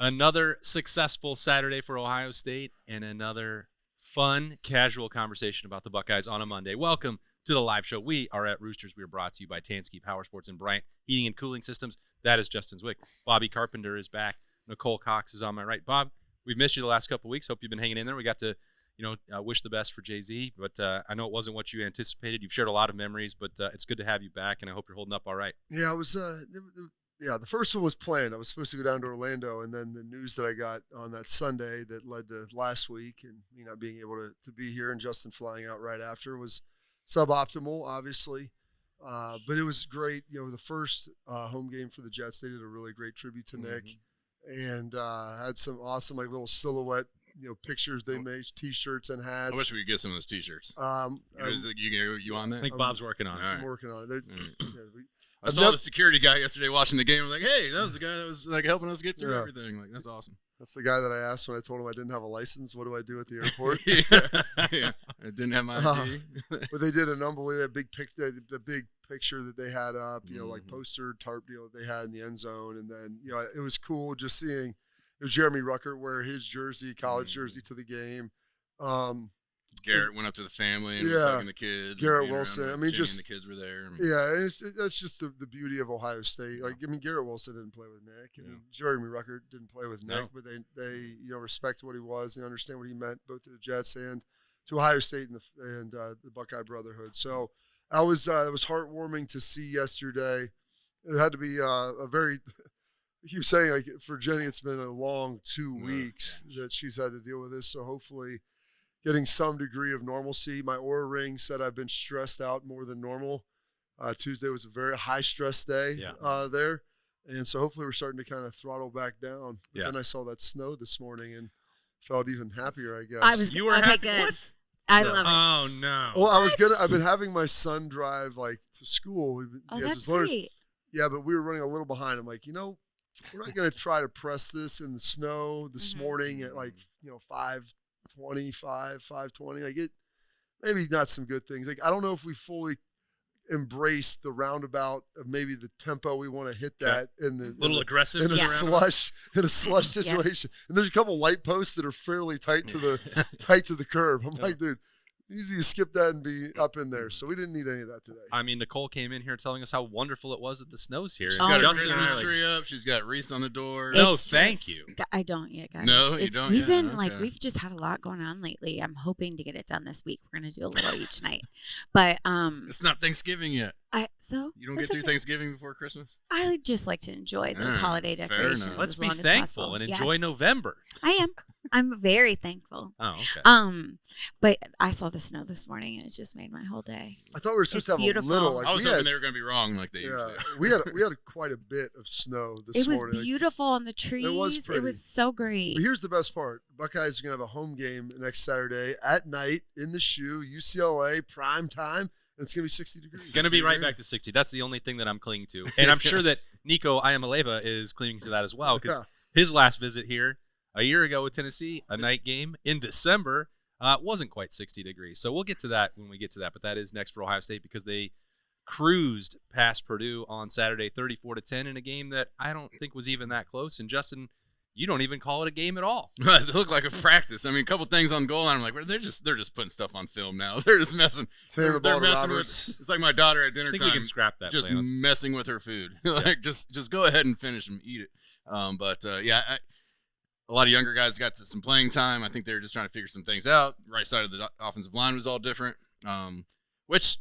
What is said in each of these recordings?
Another successful Saturday for Ohio State and another fun, casual conversation about the Buckeyes on a Monday. Welcome to the live show. We are at Roosters. We are brought to you by Tansky Power Sports and Bryant Heating and Cooling Systems. That is Justin Zwick. Bobby Carpenter is back. Nicole Cox is on my right. Bob, we've missed you the last couple of weeks. Hope you've been hanging in there. We got to, wish the best for Jay-Z, but I know it wasn't what you anticipated. You've shared a lot of memories, but it's good to have you back, and I hope you're holding up all right. Yeah, I was. The first one was planned. I was supposed to go down to Orlando, and then the news that I got on that Sunday that led to last week and me not being able to be here and Justin flying out right after was suboptimal, obviously. But it was great. The first home game for the Jets, they did a really great tribute to Nick and had some awesome little silhouette pictures they made, T-shirts and hats. I wish we could get some of those T-shirts. You on that? I think Bob's working on it. I'm working on it. I saw the security guy yesterday watching the game. I was like, hey, that was the guy that was helping us get through everything. That's awesome. That's the guy that I asked when I told him I didn't have a license. What do I do at the airport? yeah. I didn't have my ID. But they did an unbelievable big the big picture that they had up, poster tarp deal that they had in the end zone. And then, it was cool just seeing Jeremy Ruckert wear his jersey, college jersey to the game. Garrett went up to the family and was hugging the kids. Garrett Wilson. The kids were there. That's just the beauty of Ohio State. Garrett Wilson didn't play with Nick. And Jeremy Ruckert didn't play with Nick, but they respect what he was. They understand what he meant both to the Jets and to Ohio State and the Buckeye Brotherhood. So it was heartwarming to see yesterday. It had to be a very – he was saying, for Jenny, it's been a long 2 weeks that she's had to deal with this. So hopefully – getting some degree of normalcy. My Oura ring said I've been stressed out more than normal. Tuesday was a very high-stress day there. And so hopefully we're starting to kind of throttle back down. But then I saw that snow this morning and felt even happier, I guess. You were happy? Good. What? I love it. Oh, no. Well, I've been having my son drive, to school. That's great. Yeah, but we were running a little behind. I'm like, we're not going to try to press this in the snow this morning at 5:20. Maybe not some good things. I don't know if we fully embraced the roundabout of maybe the tempo we want to hit that in the aggressive in a slush situation. And there's a couple light posts that are fairly tight to the curb. I'm like, dude, easy to skip that and be up in there. So we didn't need any of that today. I mean, Nicole came in here telling us how wonderful it was that the snow's here. She's got her Christmas tree up. She's got wreaths on the door. No, thank you. I don't yet, guys. No, you don't We've yet? been we've just had a lot going on lately. I'm hoping to get it done this week. We're going to do a little each night. But it's not Thanksgiving yet. You don't get through Thanksgiving before Christmas? I just like to enjoy those holiday decorations. Let's be thankful and enjoy November. I am. I'm very thankful. Oh, okay. But I saw the snow this morning and it just made my whole day. I thought we were supposed to have beautiful. a little. I was hoping they were going to be wrong like they usually are. we had quite a bit of snow this morning. It was beautiful on the trees. It was pretty. It was so great. But here's the best part. Buckeyes are going to have a home game next Saturday at night in the shoe, UCLA, prime time. And it's going to be 60 degrees. It's going to be right back to 60. That's the only thing that I'm clinging to. And I'm sure that Nico Iamaleva is clinging to that as well because his last visit here a year ago with Tennessee, a night game in December, wasn't quite 60 degrees. So we'll get to that when we get to that. But that is next for Ohio State because they cruised past Purdue on Saturday 34-10 in a game that I don't think was even that close. And Justin, you don't even call it a game at all. It looked like a practice. I mean, a couple things on goal line. I'm like, they're just putting stuff on film now. They're just messing. They're messing with. It's like my daughter at dinner time. I think we can scrap that. Just messing with her food. Just go ahead and finish them, eat it. A lot of younger guys got some playing time. I think they were just trying to figure some things out. Right side of the offensive line was all different, which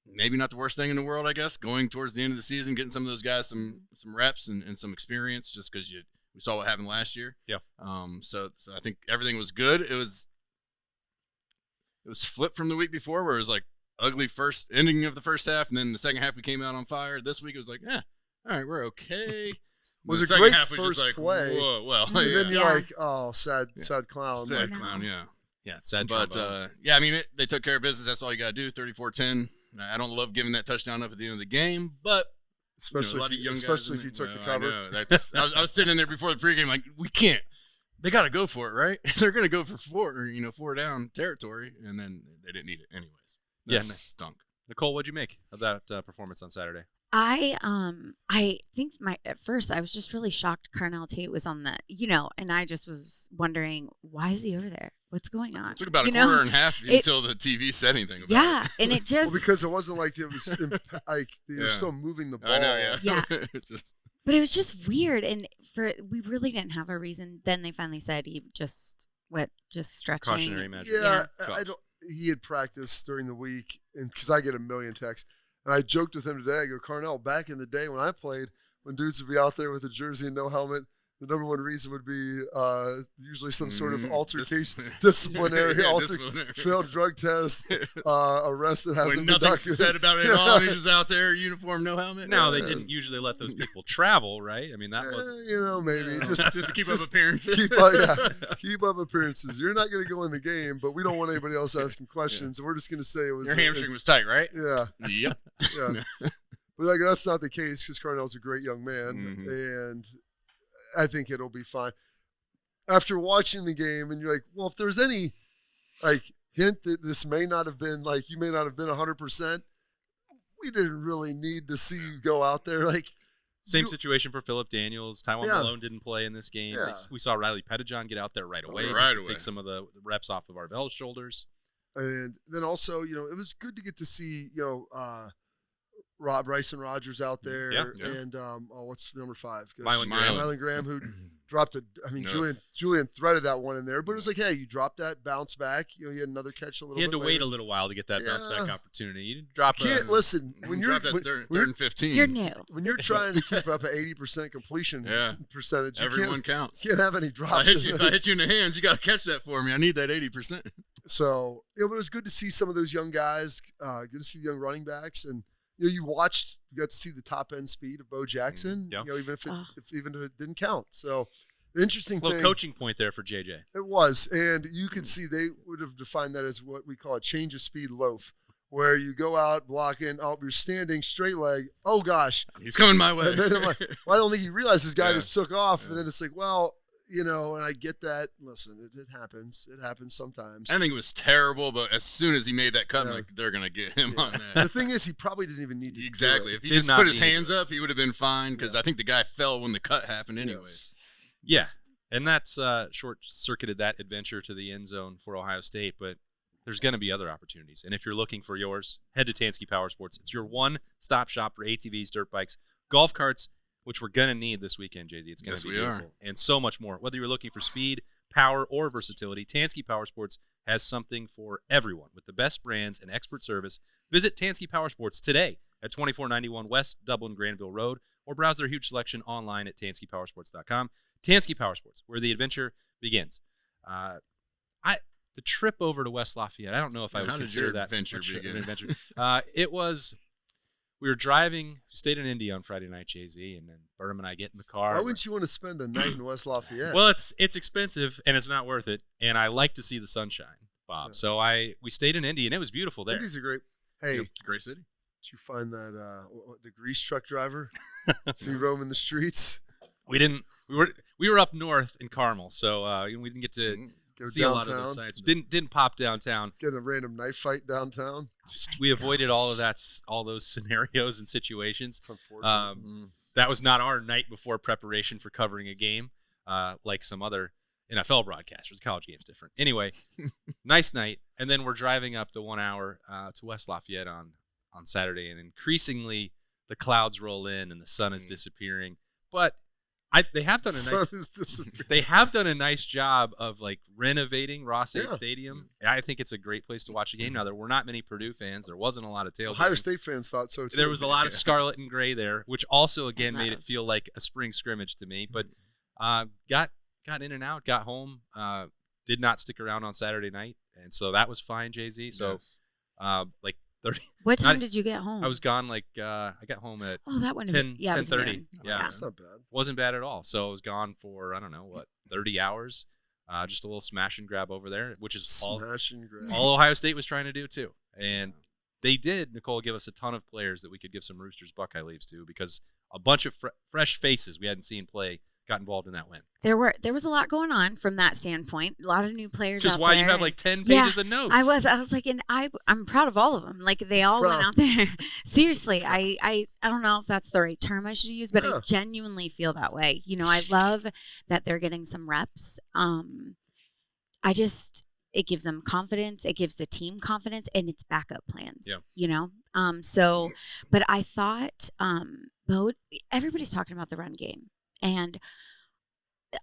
maybe not the worst thing in the world, I guess. Going towards the end of the season, getting some of those guys some reps and some experience, just because we saw what happened last year. Yeah. So I think everything was good. It was flipped from the week before, where it was like ugly first ending of the first half, and then the second half we came out on fire. This week it was like, all right, we're okay. Was a great first play. Whoa, well, and then you're like, oh, sad clown. Sad clown, yeah. Yeah, it's sad. But, I mean, they took care of business. That's all you got to do, 34-10. I don't love giving that touchdown up at the end of the game, but especially if you took the cover. I was sitting in there before the pregame like, we can't. They got to go for it, right? They're going to go for four down territory, and then they didn't need it anyways. That stunk. Nicole, what'd you make of that performance on Saturday? I think at first I was just really shocked Carnell Tate was on the, and I just was wondering, why is he over there? What's going on? It took about a quarter and a half until the TV said anything about it. And it just because it wasn't like it was like they were still moving the ball. I know, yeah. It's just But it was just weird, and we really didn't have a reason. Then they finally said he just stretching. Cautionary measure. Yeah, I don't. He had practiced during the week, and because I get a million texts, and I joked with him today. I go, Carnell, back in the day when I played, when dudes would be out there with a jersey and no helmet, the number one reason would be usually some sort of altercation, disciplinary, failed drug test, arrest that hasn't been nothing's documented. said about it at all. He's just out there, uniform, no helmet. No, they didn't usually let those people travel, right? I mean, that was maybe just to keep up appearances. Keep up appearances. You're not going to go in the game, but we don't want anybody else asking questions. So we're just going to say it was your hamstring was tight, right? Yeah. Yep. Yeah. But that's not the case because Carnell's a great young man, and I think it'll be fine. After watching the game, and you're like, well, if there's any hint that this may not have been you may not have been 100%, we didn't really need to see you go out there. Same situation for Phillip Daniels. Tywone Malone didn't play in this game. Yeah. We saw Riley Pettijohn get out there right away. Take some of the reps off of Arvell's shoulders. And then also, it was good to get to see, Bryson Rogers out there, and what's number 5? Mylan Graham, who dropped Julian threaded that one in there, but it was like, hey, you dropped that, bounce back. You had another catch a little bit. He had to wait a little while to get that bounce back opportunity. You didn't drop. Listen when you're third and 15. You're new. When you're trying to keep up an 80% completion percentage, everyone counts. You can't have any drops. If I hit you in the hands, you got to catch that for me. I need that 80%. So but it was good to see some of those young guys. Good to see the young running backs, and you got to see the top end speed of Bo Jackson. Even if it didn't count. So the interesting thing, coaching point there for JJ. It was, and you could see they would have defined that as what we call a change of speed loaf, where you go out blocking, you're standing straight leg. Oh gosh, he's coming my way. And then I'm like, well, I don't think he realized this guy just took off, and then it's like, well. And I get that. Listen, it happens. It happens sometimes. I think it was terrible, but as soon as he made that cut, they're going to get him on that. The thing is, he probably didn't even need to Exactly. do it. If he just put his hands up, he would have been fine because I think the guy fell when the cut happened anyway. Yeah, and that's short-circuited that adventure to the end zone for Ohio State, but there's going to be other opportunities. And if you're looking for yours, head to Tansky Power Sports. It's your one-stop shop for ATVs, dirt bikes, golf carts, which we're going to need this weekend, JZ. It's going to be beautiful. And so much more. Whether you're looking for speed, power, or versatility, Tansky Power Sports has something for everyone. With the best brands and expert service, visit Tansky Power Sports today at 2491 West Dublin Granville Road, or browse their huge selection online at TanskyPowersports.com. Tansky Power Sports, where the adventure begins. The trip over to West Lafayette, I don't know if I would consider that adventure an adventure. It was... We were driving, stayed in Indy on Friday night, JZ, and then Birm and I get in the car. Why wouldn't you want to spend a night in West Lafayette? Well, it's expensive, and it's not worth it, and I like to see the sunshine, Bob. Yeah. So we stayed in Indy, and it was beautiful there. Indy's a great – hey. It's a great city. Did you find that the grease truck driver? See roaming the streets? We didn't – we were up north in Carmel, so we didn't get to – see downtown. A lot of those sites. Didn't pop downtown. Get a random knife fight downtown. We avoided all of that, all those scenarios and situations. That was not our night before preparation for covering a game, like some other NFL broadcasters. College game's different. Anyway, nice night, and then we're driving up the 1 hour to West Lafayette on Saturday, and increasingly the clouds roll in and the sun is disappearing, but. They have done a nice job of renovating Ross-Ade Stadium. I think it's a great place to watch a game. Now there were not many Purdue fans. There wasn't a lot of tailgating. Ohio State fans thought so too. There was a lot of scarlet and gray there, which also again made it feel like a spring scrimmage to me. But got in and out, got home. Did not stick around on Saturday night, and so that was fine, JZ. So 30. What time did you get home? I was gone I got home at 10:30. Yeah, that's not bad. Wasn't bad at all. So I was gone for 30 hours. Just a little smash and grab over there, which is all Ohio State was trying to do too. And they did, Nicole, give us a ton of players that we could give some Roosters Buckeye leaves to because a bunch of fresh faces we hadn't seen play got involved in that win. There was a lot going on from that standpoint. A lot of new players. Just out why there, you have and- like 10 pages of notes. I was like, and I'm proud of all of them. Like they all went out there. Seriously, I don't know if that's the right term I should use, but I genuinely feel that way. I love that they're getting some reps. It gives them confidence. It gives the team confidence, and it's backup plans. Yeah. But I thought, everybody's talking about the run game, and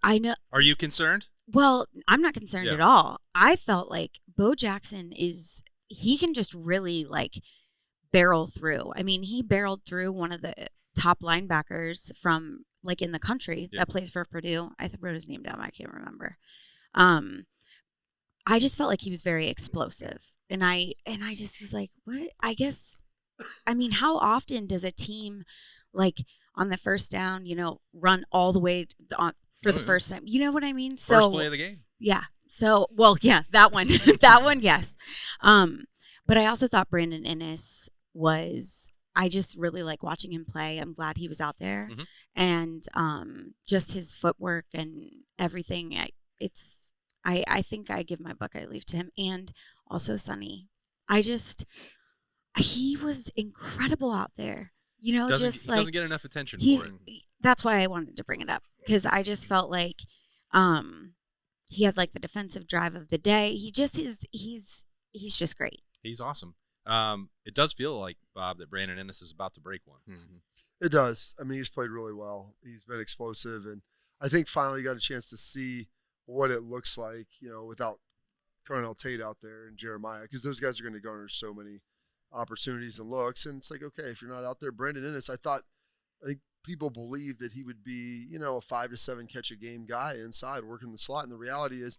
I know. Are you concerned? Well, I'm not concerned at all. I felt like Bo Jackson he can just really like barrel through. I mean, he barreled through one of the top linebackers from like in the country that plays for Purdue. I wrote his name down. I can't remember. I just felt like he was very explosive, and I just was like, what? I mean, how often does a team like on the first down, run all the way for the first time? You know what I mean? So First play of the game. Yeah. So, that one, that one, yes. But I also thought Brandon Inniss I just really like watching him play. I'm glad he was out there, and just his footwork and everything. I think I give my Buckeye leave to him, and also Sonny. He was incredible out there. Doesn't get enough attention for him. That's why I wanted to bring it up, because I just felt like he had like the defensive drive of the day. He just is. He's just great. He's awesome. It does feel like, Bob, that Brandon Inniss is about to break one. Mm-hmm. It does. I mean, he's played really well. He's been explosive, and I think finally got a chance to see what it looks like, without Carnell Tate out there and Jeremiah, because those guys are going to garner so many opportunities and looks. And it's like, okay, if you're not out there, Brandon Inniss, I think people believe that he would be, a 5 to 7 catch a game guy inside working the slot. And the reality is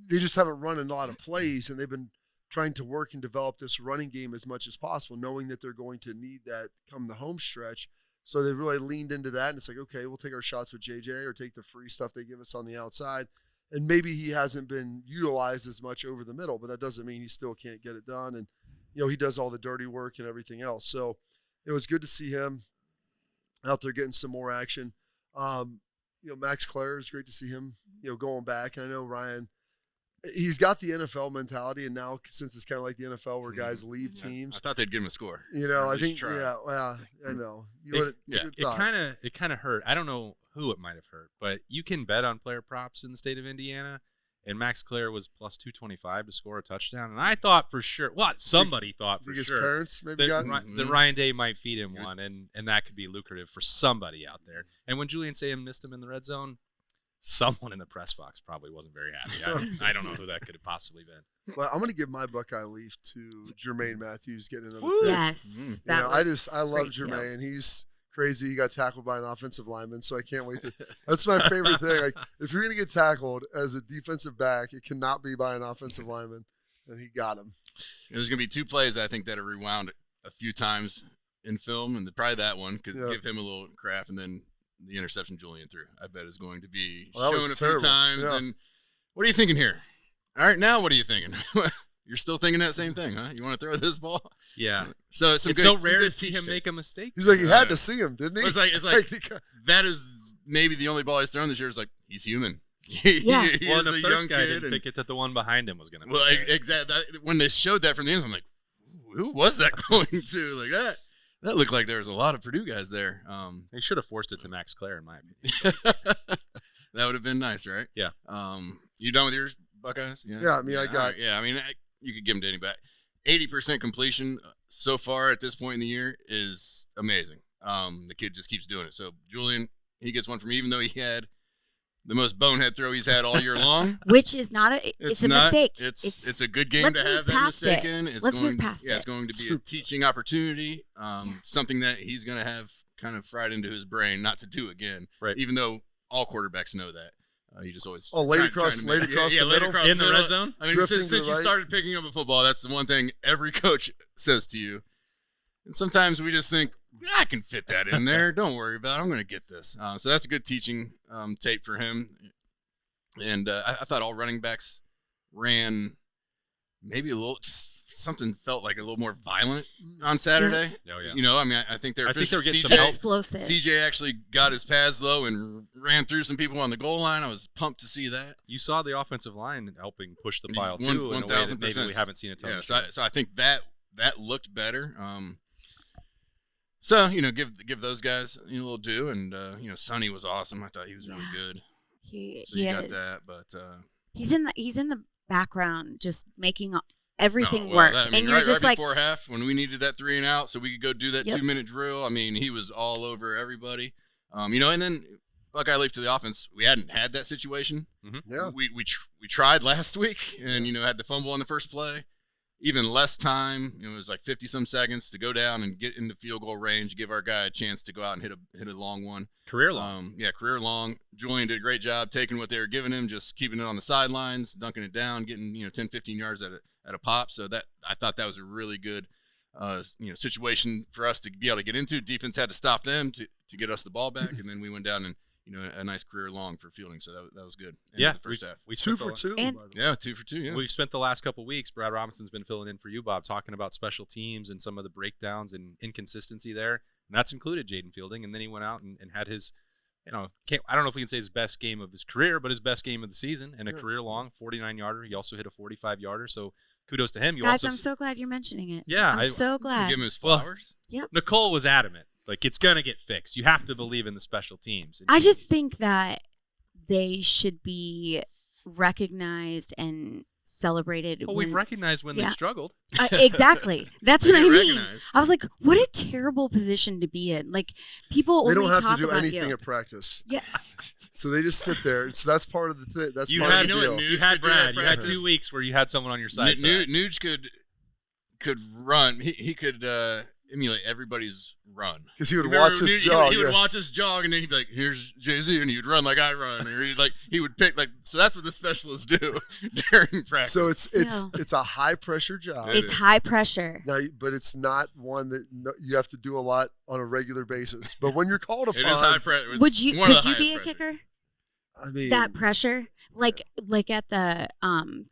they just haven't run a lot of plays, and they've been trying to work and develop this running game as much as possible, knowing that they're going to need that come the home stretch. So they've really leaned into that, and it's like, okay, we'll take our shots with JJ or take the free stuff they give us on the outside. And maybe he hasn't been utilized as much over the middle, but that doesn't mean he still can't get it done. And, he does all the dirty work and everything else. So it was good to see him out there getting some more action. Max Clare, is great to see him, going back. And I know Ryan, he's got the NFL mentality, and now since it's kind of like the NFL where guys leave teams, I thought they'd give him a score. I think, I know. It kind of hurt. I don't know who it might have hurt, but you can bet on player props in the state of Indiana, and Max Clare was plus 225 to score a touchdown, and I thought for sure, somebody thought for his sure parents maybe that Ryan Day might feed him one, and that could be lucrative for somebody out there. And when Julian Sam missed him in the red zone, someone in the press box probably wasn't very happy. I don't know who that could have possibly been. Well, I'm going to give my Buckeye leaf to Jermaine Matthews getting another pick. Yes. I love Jermaine. He's crazy. He got tackled by an offensive lineman, so I can't wait to. That's my favorite thing. Like, if you're going to get tackled as a defensive back, it cannot be by an offensive lineman, and he got him. There's going to be 2 plays I think that are rewound a few times in film, and probably that one because give him a little crap, and then the interception Julian threw, I bet is going to be shown a few times. Yeah. And what are you thinking here? All right, now what are you thinking? You're still thinking that same thing, huh? You want to throw this ball? Yeah. So it's so rare to see him make a mistake. He's like, he had to see him, didn't he? It's like that is maybe the only ball he's thrown this year. Is like, he's human. He is the a first young guy kid didn't pick it that the one behind him was going to. Well, exactly. When they showed that from the end, I'm like, who was that going to? Like that. That looked like there was a lot of Purdue guys there. They should have forced it to Max Clare, in my opinion. That would have been nice, right? Yeah. You done with yours, Buckeyes? Yeah, I mean, I got. Right. Yeah, I mean, you could give them to anybody. 80% completion so far at this point in the year is amazing. The kid just keeps doing it. So Julian, he gets one from me, even though he had the most bonehead throw he's had all year long. Which is not it's a mistake. It's a good game to have that mistake in. Let's move past it. It's going to be a teaching opportunity, something that he's going to have kind of fried into his brain not to do again. Right. Even though all quarterbacks know that. You just always laid across the middle in the red zone. I mean, since you started picking up a football, that's the one thing every coach says to you. And sometimes we just think, I can fit that in there. Don't worry about it. I'm going to get this. So that's a good teaching tape for him. And I thought all running backs ran maybe a little something felt like a little more violent on Saturday. Oh yeah. You know, I mean, I think they're getting some CJ, help. Explosive. CJ actually got his pads low and ran through some people on the goal line. I was pumped to see that. You saw the offensive line helping push the pile too, in a way that 1,000%. maybe we haven't seen a ton. Yeah, of so I think that looked better. So give those guys a little due, and Sonny was awesome. I thought he was really good. He got is. that, but He's in the background, just making everything No, well, work, that- I mean, and you're right, just right like, before half when we needed that 3 and out, so we could go do that Yep. 2-minute drill. I mean, he was all over everybody. And then Buckeye leaf to the offense. We hadn't had that situation. Yeah. We tried last week, and had the fumble on the first play. Even less time. It was like 50-some seconds to go down and get into field goal range, give our guy a chance to go out and hit a long one. Career long. Career long. Julian did a great job taking what they were giving him, just keeping it on the sidelines, dunking it down, getting 10, 15 yards at a pop. So that I thought that was a really good situation for us to be able to get into. Defense had to stop them to get us the ball back, and then we went down and a nice career long for fielding. So that was good. Yeah, the first half. We 2 spent for 2. And- by the way. Yeah, 2 for 2. Yeah. We've spent the last couple of weeks. Brad Robinson's been filling in for you, Bob, talking about special teams and some of the breakdowns and inconsistency there. And that's included Jaden Fielding. And then he went out and had his, I don't know if we can say his best game of his career, but his best game of the season and a career long 49-yarder. He also hit a 45-yarder. So kudos to him. guys, I'm so glad you're mentioning it. Yeah, I'm so glad. Give him his Well, flowers. Nicole was adamant. Like, it's going to get fixed. You have to believe in the special teams. And I just think that they should be recognized and celebrated. Well, we've when- recognized when Yeah. they've struggled. Exactly. That's what I They mean. recognized. I was like, what a terrible position to be in. Like, people They only don't have talk to do about anything you. at practice. Yeah. So they just sit there. So that's part of the thing. That's You part had- of the you know deal. what, You Nuge had could do that Brad. You had practice. 2 weeks where you had someone on your side. for that. Nuge could run. He could emulate everybody's run. Because he would Remember watch us Nuge, jog. He would yeah. watch us jog, and then he'd be like, "Here's Jay-Z," and he would run like I run, or he would pick like. So that's what the specialists do during practice. So it's Still. it's a high pressure job. It It's is. high pressure. Now, but it's not one that you have to do a lot on a regular basis. But when you're called upon, it is high pressure. Could you be a kicker? I mean, That pressure, like at the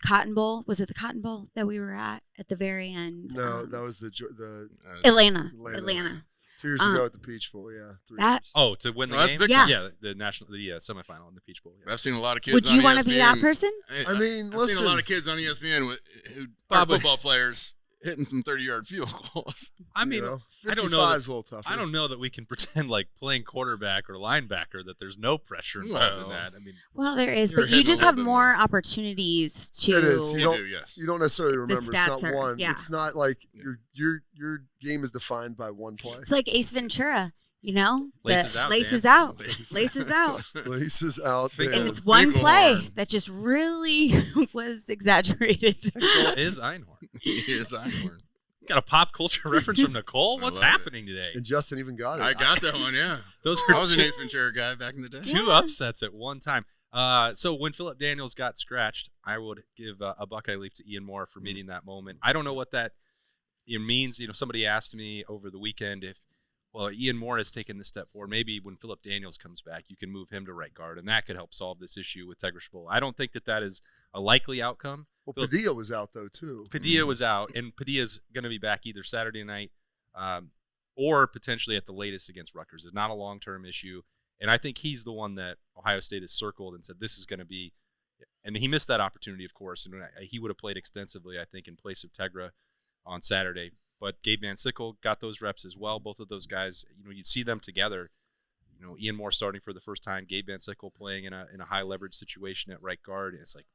Cotton Bowl. Was it the Cotton Bowl that we were at the very end? no, that was the Atlanta. 2 years ago at the Peach Bowl. Yeah, 3 That- years. Oh, to win the Oh, that's game? big time. Yeah, the semifinal in the Peach Bowl. Yeah. I've seen a lot of kids. Would on you want to be that ESPN. person? I mean, I've listen. seen a lot of kids on ESPN who are Bob, football players hitting some 30-yard field goals. I mean, you know, I don't know 55 that- is a little tougher. I don't know that we can pretend like playing quarterback or linebacker that there's no pressure involved in Well, that. I mean, Well, there is, You're but you hitting a just little have bit more more. opportunities to. It is. You You don't- do, yes. You don't necessarily remember. It's stats not are- one. yeah. It's not like your game is defined by one play. It's like Ace Ventura, Laces the out, laces Dan. out, Laces laces out. Laces out. Big and And it's one Big play horn. that just really was exaggerated. Nicole is Einhorn. Yes, Einhorn. Got a pop culture reference from Nicole? I What's love it. happening today? and Justin even got it. I got that one, yeah. Those I are was an two, Ace Ventura guy back in the day. two Yeah. upsets at one time. So when Philip Daniels got scratched, I would give a Buckeye leaf to Ian Moore for meeting that moment. I don't know what that means. Somebody asked me over the weekend if, Ian Moore has taken this step forward. Maybe when Philip Daniels comes back, you can move him to right guard, and that could help solve this issue with Tegra Spoll. I don't think that is a likely outcome. Well, Padilla was out though too. Padilla was out, and Padilla's going to be back either Saturday night or potentially at the latest against Rutgers. It's not a long-term issue, and I think he's the one that Ohio State has circled and said this is going to be – and he missed that opportunity, of course, and he would have played extensively, I think, in place of Tegra on Saturday. But Gabe Van Sickle got those reps as well. Both of those guys, you'd see them together. Ian Moore starting for the first time, Gabe Van Sickle playing in a high leverage situation at right guard. And it's like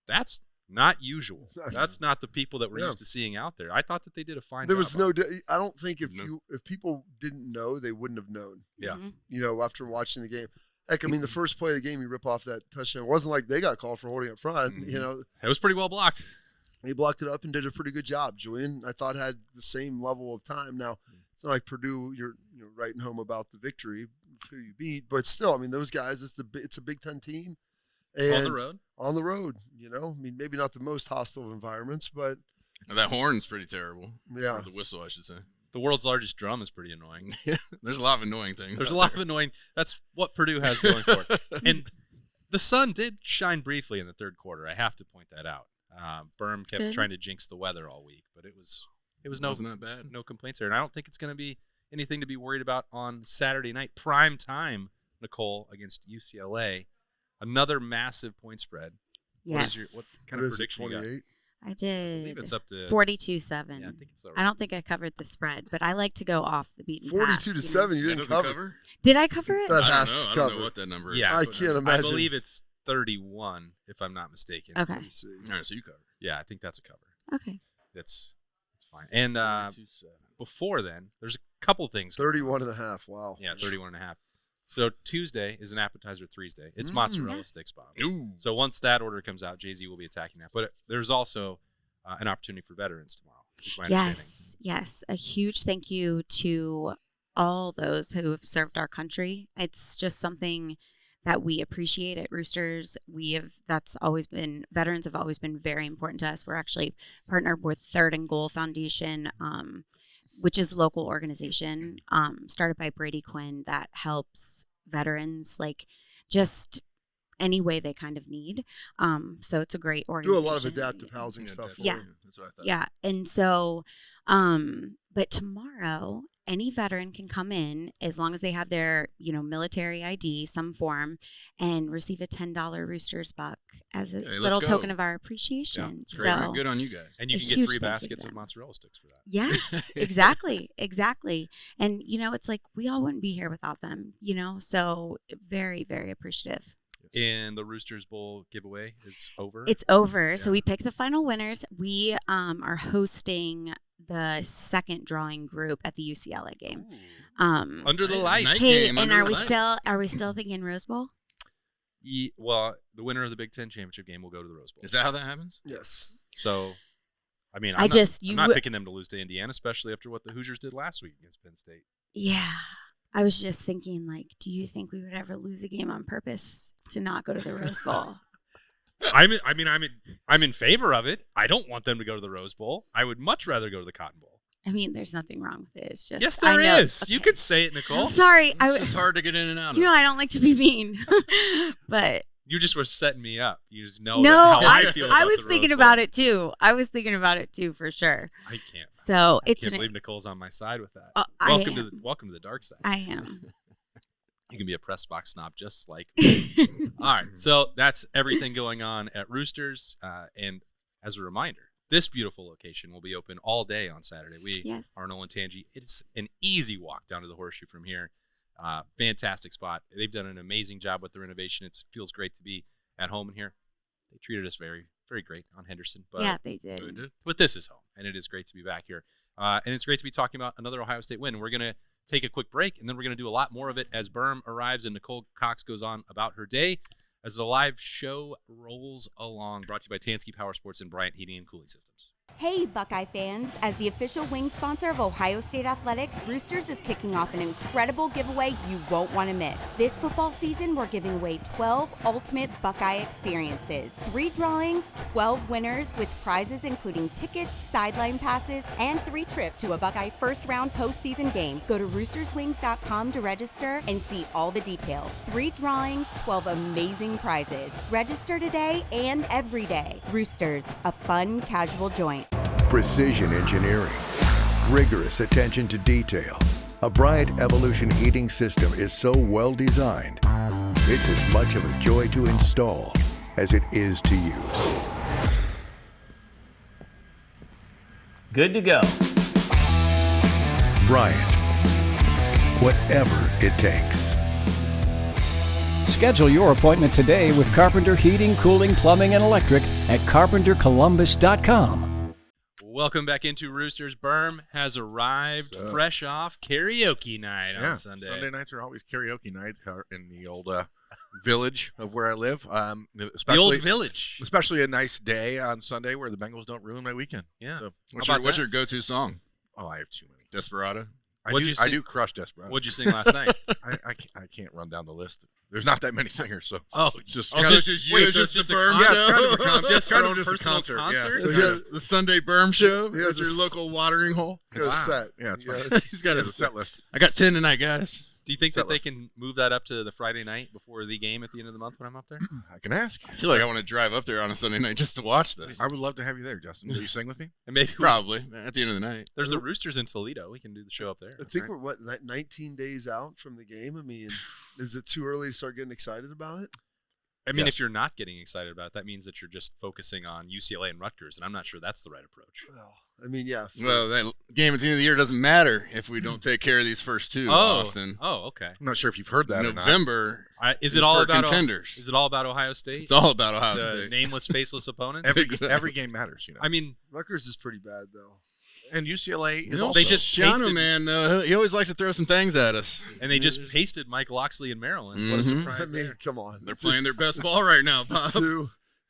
that's not usual. That's not the people that we're used to seeing out there. I thought that they did a fine There job. was on it. I don't think if No. people didn't know, they wouldn't have known. Yeah. Mhm. After watching the game. Heck, I mean, the first play of the game, you rip off that touchdown. It wasn't like they got called for holding up front. Mhm. It was pretty well blocked. He blocked it up and did a pretty good job. Julian, I thought, had the same level of time. Now, it's not like Purdue, you're writing home about the victory, who you beat, but still, I mean, those guys, it's a Big Ten team. And On the road? On the road, I mean, maybe not the most hostile of environments, but That horn's pretty terrible. yeah. Or the whistle, I should say. The world's largest drum is pretty annoying. There's a lot of annoying things. There's a out lot there. of annoying. That's what Purdue has going for it. And the sun did shine briefly in the third quarter. I have to point that out. Berm That's kept good. trying to jinx the weather all week, but it was Wasn't that bad? no complaints there. And I don't think it's going to be anything to be worried about on Saturday night. Prime time, Nicole, against UCLA. Another massive point spread. Yes. What kind What of is it, prediction you got? 28? I I did. believe it's up to 42-7. Yeah, I think it's I don't think I covered the spread, but I like to go off the beaten path. 42 to you know? 7. You That didn't doesn't cover. Did I cover it? That I has don't to know. I don't cover. know what that number is. Yeah, I but, can't I imagine. believe it's 31, if I'm not mistaken. Okay. Let me see. All right, so you cover. Yeah, I think that's a cover. Okay. That's fine. And 42-7. before then, there's a couple things. 31 and a half. Wow. Yeah, 31 and a half. So Tuesday is an appetizer Tuesday. It's Mm. mozzarella Yeah. sticks, Bob. Ooh. So once that order comes out, Jay-Z will be attacking that. But there's also an opportunity for veterans tomorrow. Is my understanding. Yes. A huge thank you to all those who have served our country. It's just something that we appreciate at Roosters. Veterans have always been very important to us. We're actually partnered with Third and Goal Foundation, which is a local organization started by Brady Quinn that helps veterans like just any way they kind of need. So it's a great Do a organization. lot of adaptive housing stuff. definitely. Yeah. That's what I thought. Yeah. And so, but tomorrow, any veteran can come in as long as they have their, military ID, some form, and receive a $10 Roosters buck as a Hey, let's little go. token of our appreciation. It's great. So, Good on you guys. And you A can get huge 3 thank you to baskets of them. mozzarella sticks for that. yes, exactly. And, it's like we all wouldn't be here without them, so very, very appreciative. And the Roosters Bowl giveaway is over. It's over. So Yeah. we picked the final winners. We are hosting the second drawing group at the UCLA game. Under the Hey, lights. nice Hey, game and under are the we lights. still thinking Rose Bowl? Well, the winner of the Big Ten championship game will go to the Rose Bowl. Is that how that happens? Yes. So, I mean, I I'm just- not, you I'm not would- picking them to lose to Indiana, especially after what the Hoosiers did last week against Penn State. Yeah. I was just thinking, do you think we would ever lose a game on purpose to not go to the Rose Bowl? I'm in favor of it. I don't want them to go to the Rose Bowl. I would much rather go to the Cotton Bowl. I mean, there's nothing wrong with it. It's just Yes, I there know. is. You Okay. could say it, Nicole. Sorry, It's just hard to get in and out of. I don't like to be mean, but You just were setting me up. You just know no, how I I feel about was the thinking Rose about Bowl. it too. I was thinking about it too for sure. I can't. So I it's can't believe Nicole's on my side with that. I Welcome to the dark side. am. You can be a press box snob just like me. All right, so that's everything going on at Roosters. And as a reminder, this beautiful location will be open all day on Saturday. We Yes. are in Olentangy. It's an easy walk down to the Horseshoe from here. Fantastic spot. They've done an amazing job with the renovation. It feels great to be at home in here. They treated us very, very great on Henderson. But Yeah, they did. But this is home, and it is great to be back here. And it's great to be talking about another Ohio State win. We're going to take a quick break, and then we're going to do a lot more of it as Berm arrives and Nicole Cox goes on about her day as the live show rolls along. Brought to you by Tansky Power Sports and Bryant Heating and Cooling Systems. Hey, Buckeye fans! As the official wing sponsor of Ohio State Athletics, Roosters is kicking off an incredible giveaway you won't want to miss. This football season, we're giving away 12 ultimate Buckeye experiences. 3 drawings, 12 winners with prizes including tickets, sideline passes, and 3 trips to a Buckeye first-round postseason game. Go to roosterswings.com to register and see all the details. 3 drawings, 12 amazing prizes. Register today and every day. Roosters, a fun, casual joint. Precision engineering, rigorous attention to detail. A Bryant Evolution heating system is so well designed, it's as much of a joy to install as it is to use. Good to go. Bryant, whatever it takes. Schedule your appointment today with Carpenter Heating, Cooling, Plumbing, and Electric at carpentercolumbus.com. Welcome back into Roosters. Berm has arrived fresh off karaoke night on Sunday. Sunday nights are always karaoke night in the old village of where I live. The Especially, old village. especially a nice day on Sunday where the Bengals don't ruin my weekend. Yeah. So, What's your go-to song? oh, I have too many. Desperado. What'd you I sing? do crush Desperado. What'd you sing last night? I can't run down the list. There's not that many singers, so Oh, it's just Oh, so it's just you. It's just the Berm yeah, Show. it's kind of a concert. Just kind your of own just a personal concert. concert? Yeah. So It's he just the Sunday Berm Show. He has It's a your s- local watering hole. He has a set. Yeah, it's Yeah, fine. it's- He's got He a has a set list. I got 10 tonight, guys. Do you think that they can move that up to the Friday night before the game at the end of the month when I'm up there? I can ask. I feel like I want to drive up there on a Sunday night just to watch this. I would love to have you there, Justin. Will you sing with me? And maybe Probably at the end of the night. there's the Roosters in Toledo. We can do the show up there. I think we're 19 days out from the game. I mean, is it too early to start getting excited about it? I mean, Yes. if you're not getting excited about it, that means that you're just focusing on UCLA and Rutgers, and I'm not sure that's the right approach. Well, I mean, yeah. Well, that game at the end of the year doesn't matter if we don't take care of these first two, Austin. Oh, okay. I'm not sure if you've heard that or not. November Is it all for about contenders. Is it all about Ohio State? It's all about Ohio the State. nameless, faceless opponents. Every game matters, you know. I mean, Rutgers is pretty bad, though. And UCLA is No, also. they just Shiano, pasted- man, he always likes to throw some things at us. and they just pasted Mike Loxley in Maryland. What a Mhm. surprise! I mean, there. come on. They're playing their best ball right now, Bob.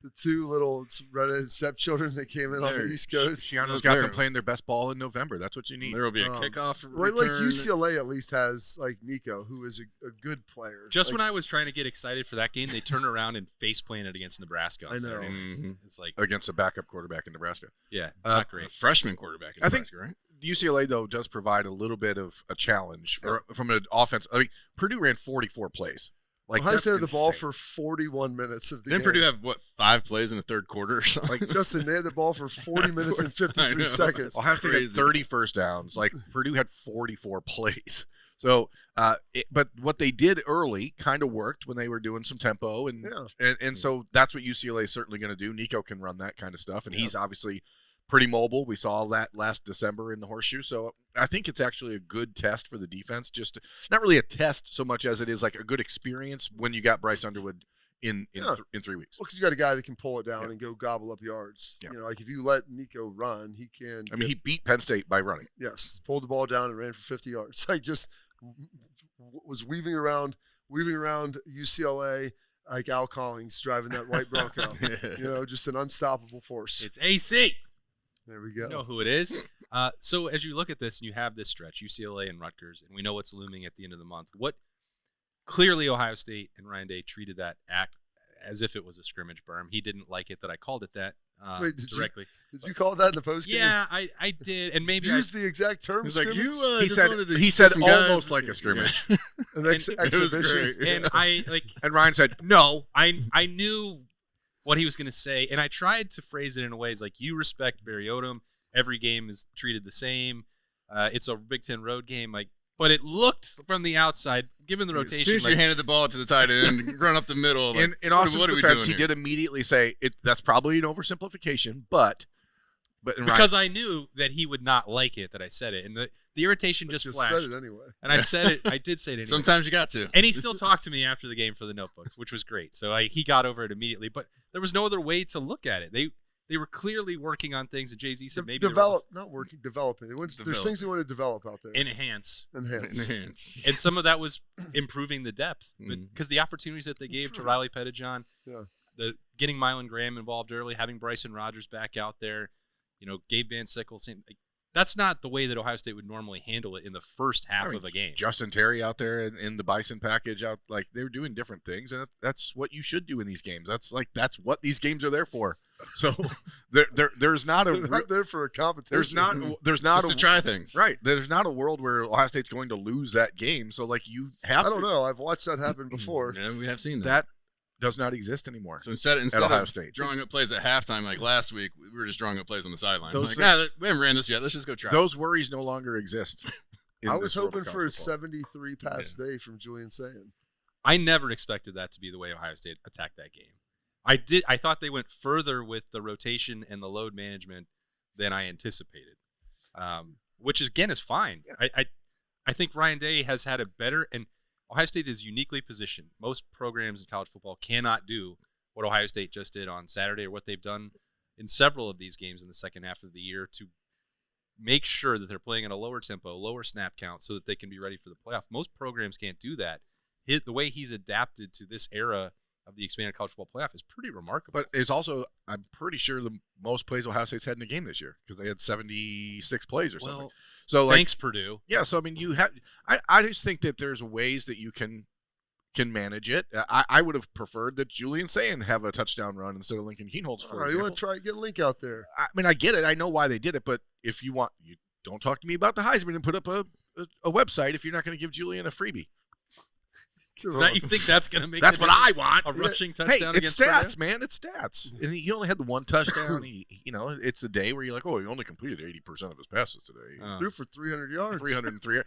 The two little redheaded stepchildren that came in on the There. East Coast. Shiano's got them playing their best ball in November. That's what you need. There will be a Oh. kickoff Well, like return. UCLA at least has like Nico, who is a good player. Just like, when I was trying to get excited for that game, they turned around and face planted against Nebraska. On I know. Saturday. Mhm. It's like, Against a backup quarterback in Nebraska. yeah, Uh, not great. Freshman quarterback in I think- Nebraska, right? UCLA, though, does provide a little bit of a challenge from an offense. I mean, Purdue ran 44 plays. Like, Ohio that's State had the ball insane. for 41 minutes of the Didn't game. Purdue have, 5 plays in the third quarter or something? Like Justin, they had the ball for 40 minutes and I 53 know. seconds. Ohio State Crazy. had 30 first downs. Like, Purdue had 44 plays. So, but what they did early kind of worked when they were doing some tempo, and so that's what UCLA is certainly going to do. Nico can run that kind of stuff, and he's obviously pretty mobile. We saw that last December in the Horseshoe. So I think it's actually a good test for the defense. Just not really a test so much as it is like a good experience when you got Bryce Underwood in 3 weeks. Well, because you got a guy that can pull it down and go gobble up yards. Yeah. You know, like if you let Nico run, he can. I mean, he beat Penn State by running. Yes, pulled the ball down and ran for 50 yards. Like just was weaving around UCLA like Al Collins driving that white Bronco. You know, just an unstoppable force. It's AC. There we go. You know who it is. So as you look at this and you have this stretch, UCLA and Rutgers, and we know what's looming at the end of the month. What clearly Ohio State and Ryan Day treated that act as if it was a scrimmage, Birm. He didn't like it that I called it that Wait, did directly. you call that in the post game? Yeah, I did, and maybe I Use the exact term. He's like, scrimmage? He just said wanted to he get said some guys- almost like a scrimmage. An It was exhibition. great. and I like And Ryan said, no. I knew what he was going to say, and I tried to phrase it in a way. It's like, you respect Barry Odom. Every game is treated the same. It's a Big Ten road game, like, but it looked from the outside, given the As soon rotation, as like, you handed the ball to the tight end, run up the middle. Like, In what Austin's are we defense, doing he here? did immediately say that's probably an oversimplification, but in because I knew that he would not like it that I said it, and the irritation just Just flashed. said it anyway. And I said it. I did say it anyway. Sometimes you got to. And he still talked to me after the game for the notebooks, which was great. So he got over it immediately. But there was no other way to look at it. They were clearly working on things, and Jay-Z said maybe developing. There's Develop. things they want to develop out there. enhance. Enhance. Enhance. And some of that was improving the depth, Mhm. because the opportunities that they gave to Riley Pettijohn, Yeah. the getting Mylan Graham involved early, having Bryson Rogers back out there, Gabe Van Sickle, that's not the way that Ohio State would normally handle it in the first half of a game. Justin Terry out there in the Bison package like they were doing different things, and that's what you should do in these games. That's what these games are there for. So there's not They're not there for a competition. there's not Just to try things. right. There's not a world where Ohio State's going to lose that game. So like you have I don't know. I've watched that happen before. Yeah, we have seen that. that does not exist anymore. So instead Ohio of State. drawing up plays at halftime like last week, we were just drawing up plays on the sideline. Those We haven't ran this yet. Let's just go try. Those worries no longer exist. in I was this world of hoping for a college football. 73 pass day from Julian Sayin. I never expected that to be the way Ohio State attacked that game. I thought they went further with the rotation and the load management than I anticipated, which again is fine. I think Ryan Day has had a better, and Ohio State is uniquely positioned. Most programs in college football cannot do what Ohio State just did on Saturday, or what they've done in several of these games in the second half of the year, to make sure that they're playing at a lower tempo, lower snap count, so that they can be ready for the playoff. Most programs can't do that. The way he's adapted to this era of the expanded college football playoff is pretty remarkable. But it's also, I'm pretty sure, the most plays Ohio State's had in a game this year, because they had 76 plays or something. Well, So like, thanks, Purdue. yeah. So I mean, you have. I just think that there's ways that you can manage it. I would have preferred that Julian Sayin have a touchdown run instead of Lincoln Kienholz, for Oh, you example. want to try get Link out there? I mean, I get it. I know why they did it, but if you want, you don't talk to me about the Heisman and put up a website if you're not going to give Julian a freebie. You think that's going to make That's the what I difference? want. A rushing Hey, touchdown it's against Purdue? stats, man. It's stats. And he only had the one touchdown. It's the day where you're like, oh, he only completed 80% of his passes today. Threw for 300 yards. 303.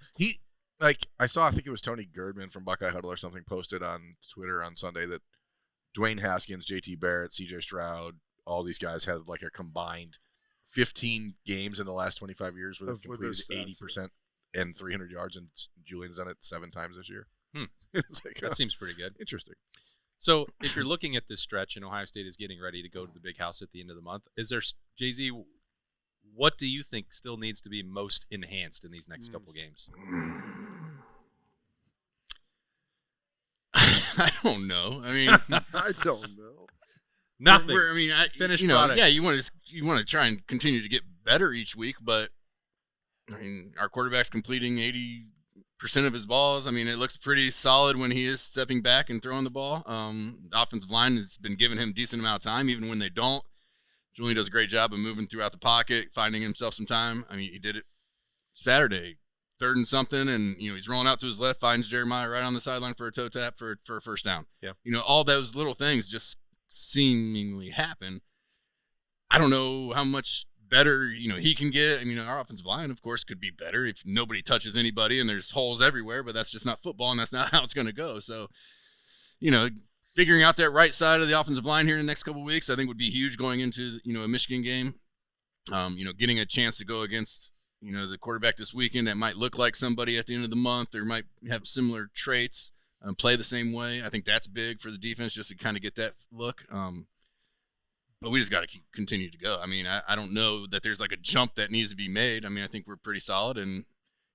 I think it was Tony Girdman from Buckeye Huddle or something posted on Twitter on Sunday that Dwayne Haskins, JT Barrett, CJ Stroud, all these guys had like a combined 15 games in the last 25 years where they've completed 80% and 300 yards, and Julian's done it 7 times this year. It's like, That seems pretty good. Interesting. So if you're looking at this stretch and Ohio State is getting ready to go to the big house at the end of the month, is there, Jay-Z, what do you think still needs to be most enhanced in these next couple games? I don't know. I mean, I don't know. Nothing. Finished product. Yeah, you want to try and continue to get better each week, but I mean, our quarterback's completing 80% of his balls. I mean, it looks pretty solid when he is stepping back and throwing the ball. The offensive line has been giving him a decent amount of time, even when they don't. Julian does a great job of moving throughout the pocket, finding himself some time. I mean, he did it Saturday, 3rd and something, and he's rolling out to his left, finds Jeremiah right on the sideline for a toe tap for a first down. Yeah. All those little things just seemingly happen. I don't know how much better he can get. I mean, our offensive line, of course, could be better if nobody touches anybody and there's holes everywhere, but that's just not football, and that's not how it's going to go. So, figuring out that right side of the offensive line here in the next couple of weeks, I think would be huge going into a Michigan game. Getting a chance to go against the quarterback this weekend that might look like somebody at the end of the month or might have similar traits, play the same way. I think that's big for the defense just to kind of get that look. But we just got to continue to go. I mean, I don't know that there's like a jump that needs to be made. I mean, I think we're pretty solid, and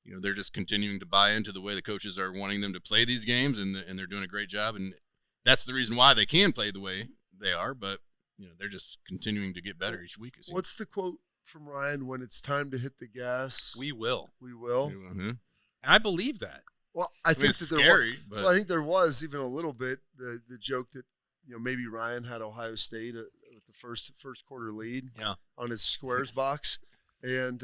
they're just continuing to buy into the way the coaches are wanting them to play these games, and they're doing a great job. And that's the reason why they can play the way they are. But they're just continuing to get better each week. What's the quote from Ryan? When it's time to hit the gas, we will. We will. Mm-hmm. I believe that. Well, I think it's that scary. But I think there was even a little bit the joke that maybe Ryan had Ohio State with the first quarter lead on his squares box, and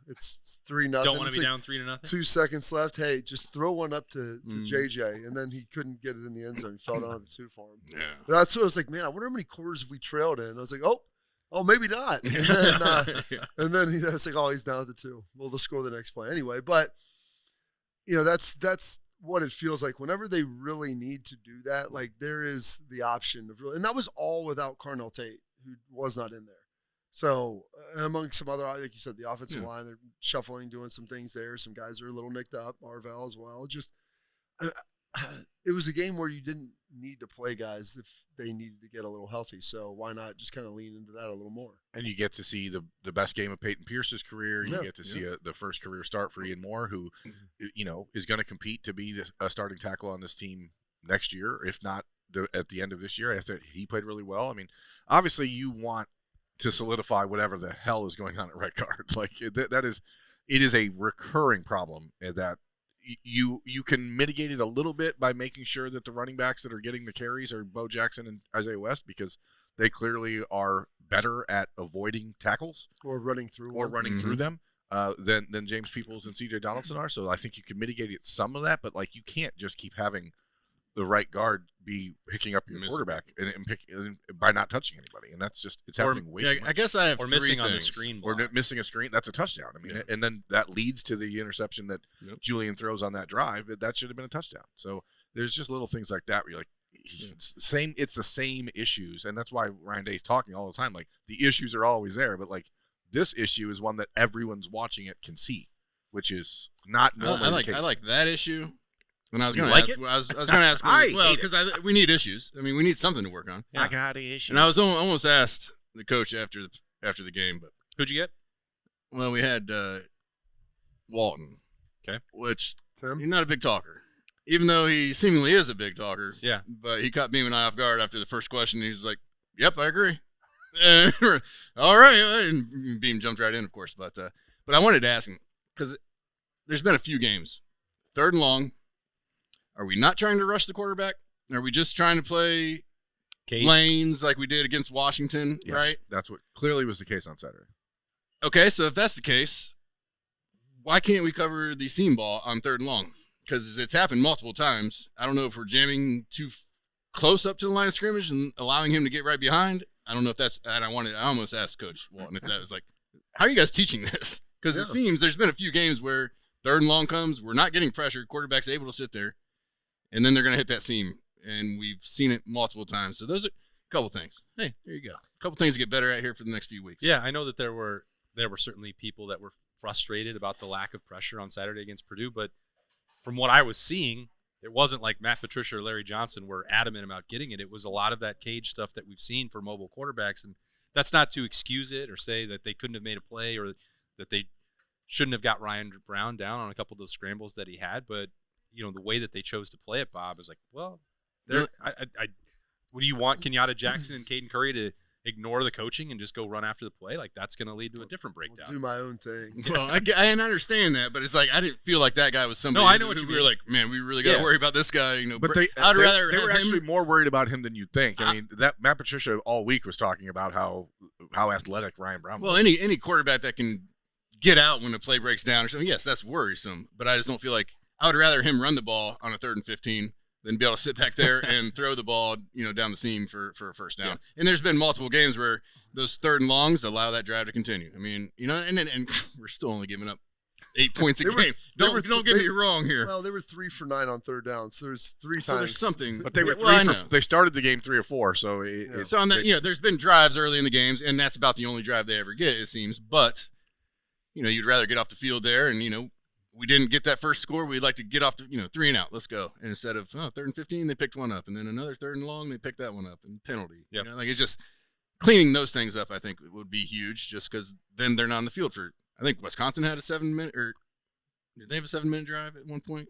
it's 3-0. Don't want to be down 3-0. 2 seconds left. Hey, just throw one up to JJ, and then he couldn't get it in the end zone. He fell down at the 2 for him. Yeah, that's what I was like. Man, I wonder how many quarters have we trailed in. I was like, oh, maybe not. And then he's like, oh, he's down at the 2. Well, they'll score the next play anyway. But that's what it feels like whenever they really need to do that. Like there is the option of and that was all without Carnell Tate, who was not in there. So among some other, like you said, the offensive line, they're shuffling, doing some things there. Some guys are a little nicked up, Marvell as well. Just it was a game where you didn't need to play guys if they needed to get a little healthy. So why not just kind of lean into that a little more? And you get to see the best game of Peyton Pierce's career. You get to see the first career start for Ian Moore, who, is going to compete to be a starting tackle on this team next year, if not at the end of this year. I thought he played really well. I mean, obviously you want to solidify whatever the hell is going on at right guard. Like it is a recurring problem that you can mitigate it a little bit by making sure that the running backs that are getting the carries are Bo Jackson and Isaiah West, because they clearly are better at avoiding tackles or running through through them than James Peoples and CJ Donaldson are. So I think you can mitigate it some of that, but like you can't just keep having the right guard be picking up your quarterback and by not touching anybody, and that's just it's happening way too much. I guess I have missing three on the things. screen Or block. missing a screen, that's a touchdown. I mean, and then that leads to the interception that Julian throws on that drive. That should have been a touchdown. So there's just little things like that where you're like, it's the same issues, and that's why Ryan Day's talking all the time. Like the issues are always there, but like this issue is one that everyone's watching it can see, which is not normally the case. I like that issue. And I was going like to ask. I was going to ask. Well, because we need issues. I mean, we need something to work on. Yeah. I got issues. And I was almost asked the coach after the game, but Who'd you get? well, we had Walton. Okay. Which Tim? he's not a big talker, even though he seemingly is a big talker. Yeah. But he caught Beam and I off guard after the first question. He was like, "Yep, I agree." And we're, all right, and Beam jumped right in, of course. But I wanted to ask him because there's been a few games, 3rd and long. Are we not trying to rush the quarterback? Are we just trying to play lanes like we did against Washington, Yes, right? That's what clearly was the case on Saturday. Okay, so if that's the case, why can't we cover the seam ball on 3rd and long? because it's happened multiple times. I don't know if we're jamming too close up to the line of scrimmage and allowing him to get right behind. I don't know if that's. And I almost asked Coach Walton if that was like, how are you guys teaching this? Because it seems there's been a few games where 3rd and long comes, we're not getting pressure, quarterback's able to sit there, and then they're going to hit that seam, and we've seen it multiple times. So those are a couple things. Hey, there you go. A couple things to get better at here for the next few weeks. Yeah, I know that there were certainly people that were frustrated about the lack of pressure on Saturday against Purdue, but from what I was seeing, it wasn't like Matt Patricia or Larry Johnson were adamant about getting it. It was a lot of that cage stuff that we've seen for mobile quarterbacks, and that's not to excuse it or say that they couldn't have made a play or that they shouldn't have got Ryan Brown down on a couple of those scrambles that he had. But, the way that they chose to play it, Bob, is like, well, what do you want Kenyatta Jackson and Caden Curry to ignore the coaching and just go run after the play? Like, that's going to lead to a different breakdown. I'll do my own thing. Well, I understand that, but it's like I didn't feel like that guy was somebody. No, I know what who you we were mean. like, man, we really got to worry about this guy. But they were actually more worried about him than you'd think. I mean, that Matt Patricia all week was talking about how athletic Ryan Brown was. Well, any quarterback that can get out when the play breaks down or something, yes, that's worrisome. But I just don't feel like I would rather him run the ball on a 3rd and 15 than be able to sit back there and throw the ball, down the seam for a first down. Yeah. And there's been multiple games where those 3rd and longs allow that drive to continue. I mean, and we're still only giving up 8 points a game. Don't get me wrong here. Well, they were 3 for 9 on 3rd down, so there's 3 times. So there's something, but they were they started the game 3 or 4. So so on that, there's been drives early in the games, and that's about the only drive they ever get, it seems. But you'd rather get off the field there, and we didn't get that first score. We'd like to get off the 3 and out. Let's go. And instead of 3rd and 15, they picked one up, and then another 3rd and long, they picked that one up, and penalty. Yep. It's just cleaning those things up. I think would be huge, just because then they're not on the field for. I think Wisconsin had a 7-minute, or did they have a 7-minute drive at one point?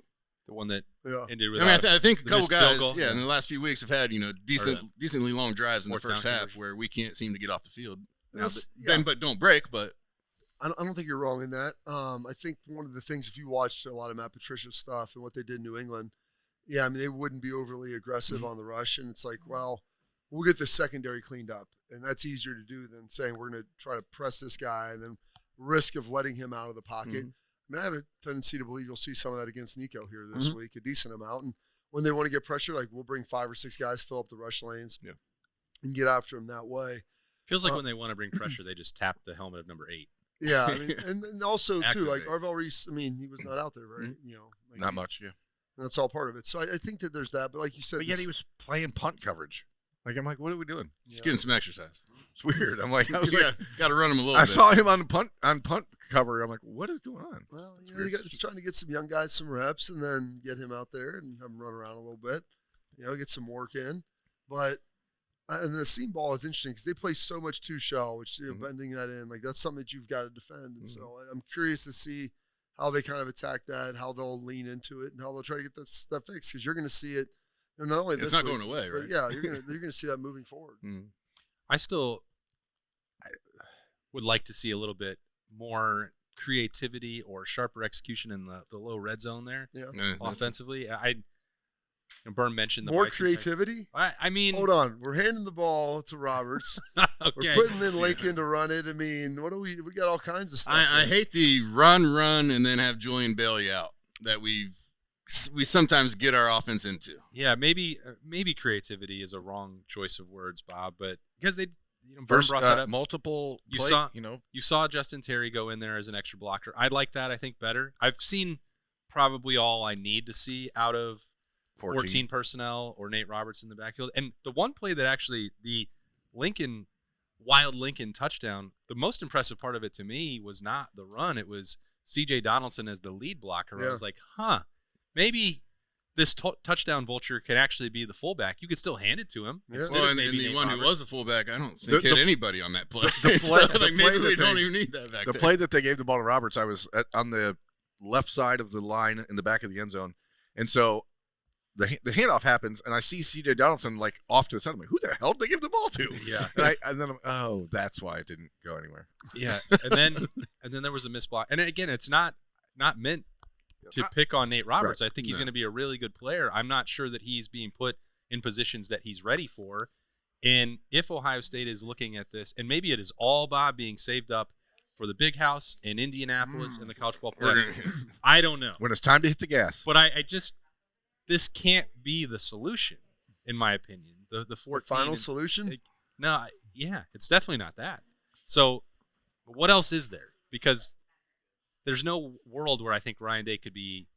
The one that ended with. I think a couple guys, goal, in the last few weeks have had decently long drives in the first half conversion. where we can't seem to get off the field. But don't break. But I don't think you're wrong in that. I think one of the things, if you watched a lot of Matt Patricia's stuff and what they did in New England, they wouldn't be overly aggressive on the rush. And it's like, well, we'll get the secondary cleaned up. And that's easier to do than saying we're going to try to press this guy and then risk of letting him out of the pocket. I mean, I have a tendency to believe you'll see some of that against Nico here this week, a decent amount. And when they want to get pressure, like we'll bring 5 or 6 guys, fill up the rush lanes, and get after him that way. Feels like when they want to bring pressure, they just tap the helmet of number 8. Yeah, I mean, and also too, like Arvell Reese. I mean, he was not out there, right? Not much. Yeah, and that's all part of it. So I think that there's that. But like you said, but yet he was playing punt coverage. Like I'm like, what are we doing? Just getting some exercise. It's weird. I'm like, got to run him a little. I saw him on punt cover. I'm like, what is going on? Well, just trying to get some young guys some reps and then get him out there and have him run around a little bit. Get some work in. But and the seam ball is interesting because they play so much 2-shell, which bending that in, like that's something that you've got to defend. And so I'm curious to see how they kind of attack that, how they'll lean into it, and how they'll try to get that fixed because you're going to see it. Not only it's not going away, right? Yeah, you're gonna see that moving forward. I would like to see a little bit more creativity or sharper execution in the low red zone there. Yeah, offensively, Birm mentioned the more creativity. I mean, hold on, we're handing the ball to Roberts. Okay. We're putting in Lincoln to run it. I mean, what do we got all kinds of stuff. I hate the run, and then have Julian Bailey out that we sometimes get our offense into. Yeah, maybe creativity is a wrong choice of words, Bob, but because they Birm brought that up. Multiple you saw Justin Terry go in there as an extra blocker. I like that, I think, better. I've seen probably all I need to see out of 14 personnel or Nate Roberts in the backfield. And the one play that actually the Wild Lincoln touchdown, the most impressive part of it to me was not the run. It was C.J. Donaldson as the lead blocker. I was like, maybe this touchdown vulture can actually be the fullback. You could still hand it to him. Yeah. And the one who was the fullback, I don't think hit anybody on that play. Maybe we don't even need that back there. The play that they gave the ball to Roberts, I was on the left side of the line in the back of the end zone. And so the handoff happens, and I see C.J. Donaldson like off to the side. I'm like, who the hell did they give the ball to? Yeah. And then I'm, that's why it didn't go anywhere. Yeah. And then there was a missed block. And again, it's not meant to pick on Nate Roberts. Right. I think he's going to be a really good player. I'm not sure that he's being put in positions that he's ready for. And if Ohio State is looking at this, and maybe it is all Bob being saved up for the big house in Indianapolis in the college football playoff? I don't know. When it's time to hit the gas. But I just this can't be the solution, in my opinion. The 14 final solution? It's definitely not that. So what else is there? Because there's no world where I think Ryan Day could be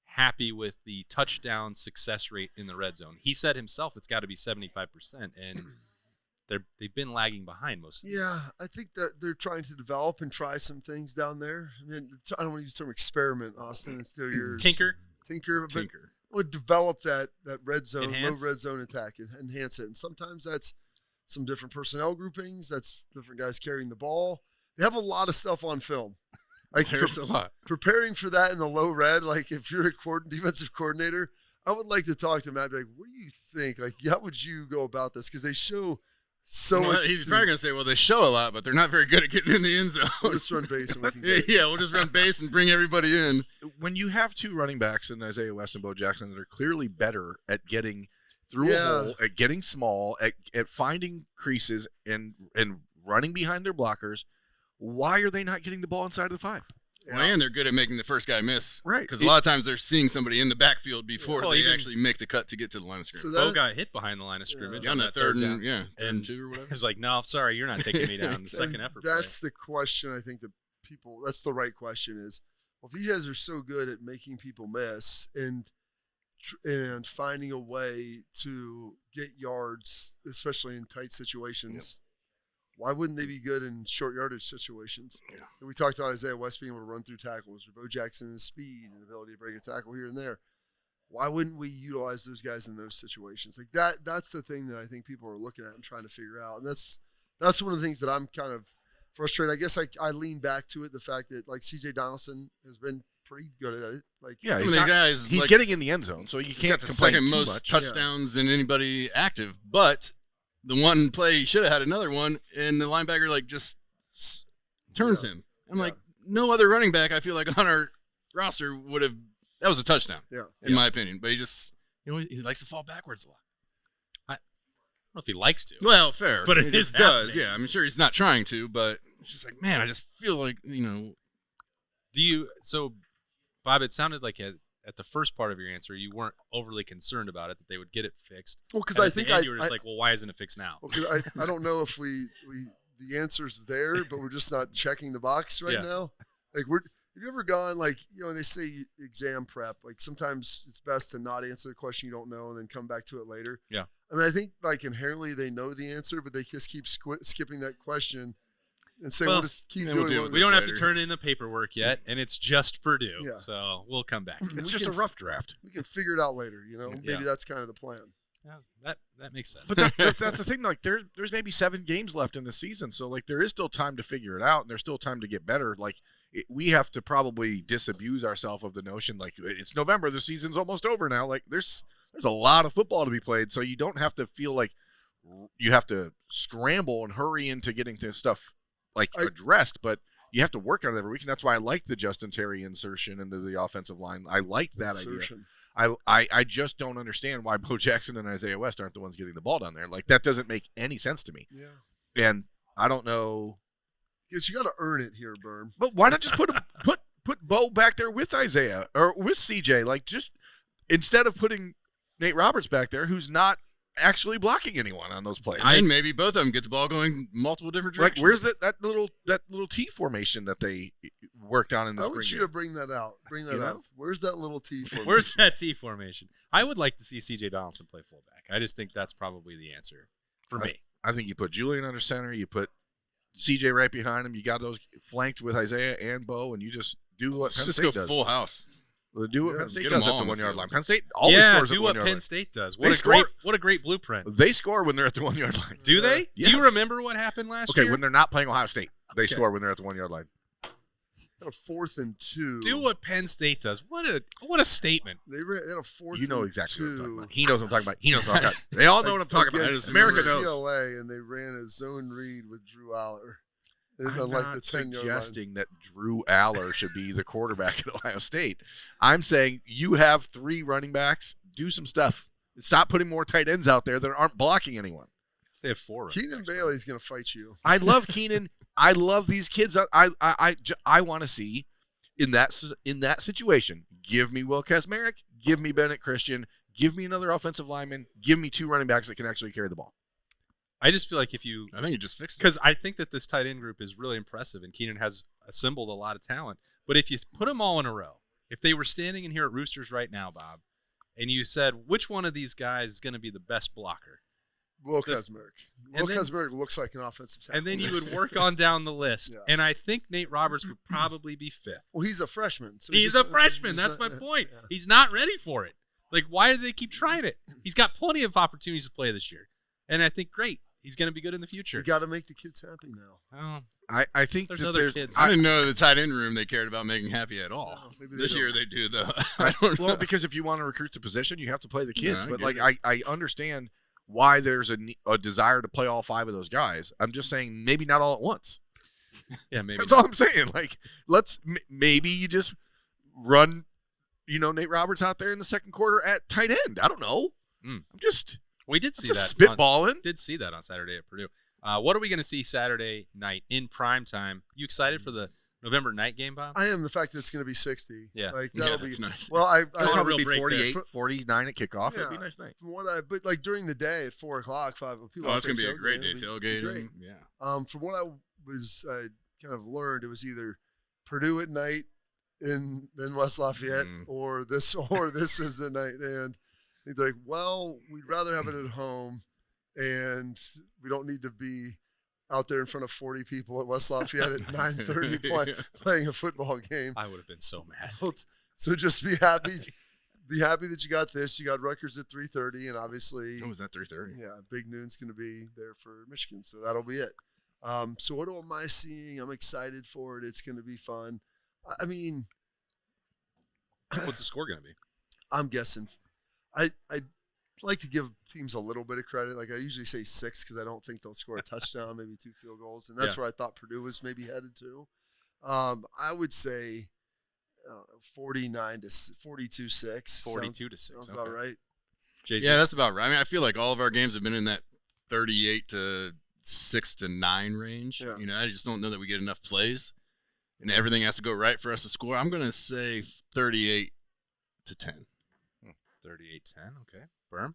happy with the touchdown success rate in the red zone. He said himself it's got to be 75%, and they've been lagging behind most of the Yeah, I think that they're trying to develop and try some things down there. I mean, I don't want to use the term experiment, Austin. It's still yours. Tinker. But would develop that red zone, Enhance. low red zone attack, and enhance it. And sometimes that's some different personnel groupings. That's different guys carrying the ball. They have a lot of stuff on film. Like There's a lot. Preparing for that in the low red, like if you're a defensive coordinator, I would like to talk to Matt. Be like, what do you think? Like, how would you go about this? Because they show so much. He's probably going to say, well, they show a lot, but they're not very good at getting in the end zone. We'll just run base and we can get Yeah, we'll just run base and bring everybody in. When you have two running backs in Isaiah West and Bo Jackson that are clearly better at getting through a hole, at getting small, at finding creases and running behind their blockers, why are they not getting the ball inside of the 5? Well, and they're good at making the first guy miss. Right. Because a lot of times they're seeing somebody in the backfield before Well, they even- actually make the cut to get to the line of scrimmage. So Bo got hit behind the line of scrimmage. on that third and 2 or whatever. He's like, no, sorry, you're not taking me down. The second effort. That's the question. I think that that's the right question is, well, if these guys are so good at making people miss and finding a way to get yards, especially in tight situations, why wouldn't they be good in short yardage situations? Yeah. And we talked about Isaiah West being able to run through tackles, or Bo Jackson's speed and ability to break a tackle here and there. Why wouldn't we utilize those guys in those situations? Like that's the thing that I think people are looking at and trying to figure out. And that's one of the things that I'm kind of frustrated. I guess I lean back to it, the fact that like CJ Donaldson has been pretty good at it. Like, Yeah, he's he's getting in the end zone, so you He's can't got the complain second too most much. touchdowns than anybody active, but the one play he should have had another one, and the linebacker just turns him. I'm like, no other running back I feel like on our roster would have. That was a touchdown, in my opinion. But he likes to fall backwards a lot. I don't know if he likes to. Well, fair, But it he is just does. happening. Yeah, I'm sure he's not trying to, but it's just like, man, I just feel like So, Bob, it sounded like at the first part of your answer, you weren't overly concerned about it, that they would get it fixed. Well, because And I at the think end, you were just like, well, why isn't it fixed now? Because I don't know if we the answer's there, but we're just not checking the box right now. Like have you ever gone they say exam prep, like sometimes it's best to not answer the question you don't know and then come back to it later. Yeah. I mean, I think inherently they know the answer, but they just keep skipping that question and say, we'll just keep doing it. We don't have to turn in the paperwork yet, and it's just Purdue. Yeah. So we'll come back. It's just a rough draft. We can figure it out later, Maybe that's kind of the plan. Yeah, that makes sense. But that's the thing. Like there's maybe 7 games left in the season, so there is still time to figure it out, and there's still time to get better. We have to probably disabuse ourselves of the notion it's November, the season's almost over now. Like there's a lot of football to be played, so you don't have to feel like you have to scramble and hurry into getting this stuff addressed, but you have to work on it every week, and that's why I like the Justin Terry insertion into the offensive line. I like that idea. I just don't understand why Bo Jackson and Isaiah West aren't the ones getting the ball down there. Like that doesn't make any sense to me. Yeah. And I don't know. Because you got to earn it here, Birm. But why not just put Bo back there with Isaiah or with CJ? Like just instead of putting Nate Roberts back there, who's not actually blocking anyone on those plays. And maybe both of them get the ball going multiple different directions. Like where's that little T formation that they worked on in the spring? I want you to bring that out. Bring that out. Where's that little T formation? Where's that T formation? I would like to see CJ Donaldson play fullback. I just think that's probably the answer for me. I think you put Julian under center, you put CJ right behind him, you got those flanked with Isaiah and Bo, and you just do what Penn just State go does. Full house. Well, do what Penn State Get does them at all the on the 1-yard field. line. Penn State always scores at do the what 1-yard Penn line. State does. They What a great blueprint. They score when they're at the 1-yard line. Do they? Yes. Do you remember what happened last year? Okay, when they're not playing Ohio State, they score when they're at the 1-yard line. A 4th and 2. Do what Penn State does. What a statement. They had a 4th. You know and exactly 2 what I'm talking about. He knows what I'm talking about. He knows what I'm talking about. They all know what I'm talking about. against America knows. UCLA, and they ran a zone read with Drew Aller. I'm the not 10-yard line. suggesting that Drew Aller should be the quarterback at Ohio State. I'm saying you have 3 running backs. Do some stuff. Stop putting more tight ends out there that aren't blocking anyone. They have 4. Keenan Bailey's going to fight you. I love Keenan. I love these kids. I want to see in that situation. Give me Will Kasmerick. Give me Bennett Christian. Give me another offensive lineman. Give me 2 running backs that can actually carry the ball. I just feel like I think you just fixed it. because I think that this tight end group is really impressive, and Keenan has assembled a lot of talent. But if you put them all in a row, if they were standing in here at Roosters right now, Bob, and you said which one of these guys is going to be the best blocker, Will Kasmerick. Will Kasmerick looks like an offensive tackle. and then you would work on down the list, Yeah. and I think Nate Roberts would probably be 5th. Well, he's a freshman. So He's a freshman. That's my point. Yeah. He's not ready for it. Like, why do they keep trying it? He's got plenty of opportunities to play this year, and I think great. He's going to be good in the future. You got to make the kids happy now. Oh, I think there's that other kids. I didn't know the tight end room they cared about making happy at all. No, maybe they This don't. year they do, though. I don't know. Well, because if you want to recruit the position, you have to play the kids. No, I but get like, I understand why there's a desire to play all 5 of those guys. I'm just saying maybe not all at once. Yeah, maybe. That's all I'm saying. Like, maybe you just run, Nate Roberts out there in the second quarter at tight end. I don't know. I'm just We did see just that. spitballing. Did see that on Saturday at Purdue. What are we going to see Saturday night in prime time? You excited for the November night game, Bob? I am. The fact that it's going to be 60. Yeah. Like, Yeah, that'll that's be nice. Well, I It'll It'll a probably real be break 48, there. 49 at kickoff. It'd be Yeah. a nice night. From what but like during the day at 4 o'clock, 5 people. Oh, it's going to be a tailgating, great day. it'll be great. Tailgating. Yeah. From what I kind of learned, it was either Purdue at night in West Lafayette, or this is the night. And they're like, well, we'd rather have it at home, and we don't need to be out there in front of 40 people at West Lafayette at 9:30 playing a football game. I would have been so mad. So just be happy. Be happy that you got this. You got Rutgers at 3:30, and obviously, Oh, was that 3:30? yeah, Big Noon's going to be there for Michigan, so that'll be it. So what am I seeing? I'm excited for it. It's going to be fun. I mean, What's the score going to be? I'm guessing. I like to give teams a little bit of credit. Like I usually say 6 because I don't think they'll score a touchdown, maybe 2 field goals, and that's where I thought Purdue was maybe headed to. I would say 49 to 42-6. 42 to 6. Sounds Okay. about right. Jay-Z? Yeah, that's about right. I mean, I feel like all of our games have been in that 38 to 6 to 9 range. Yeah. I just don't know that we get enough plays, and everything has to go right for us to score. I'm going to say 38 to 10. 38-10. Okay. Berm?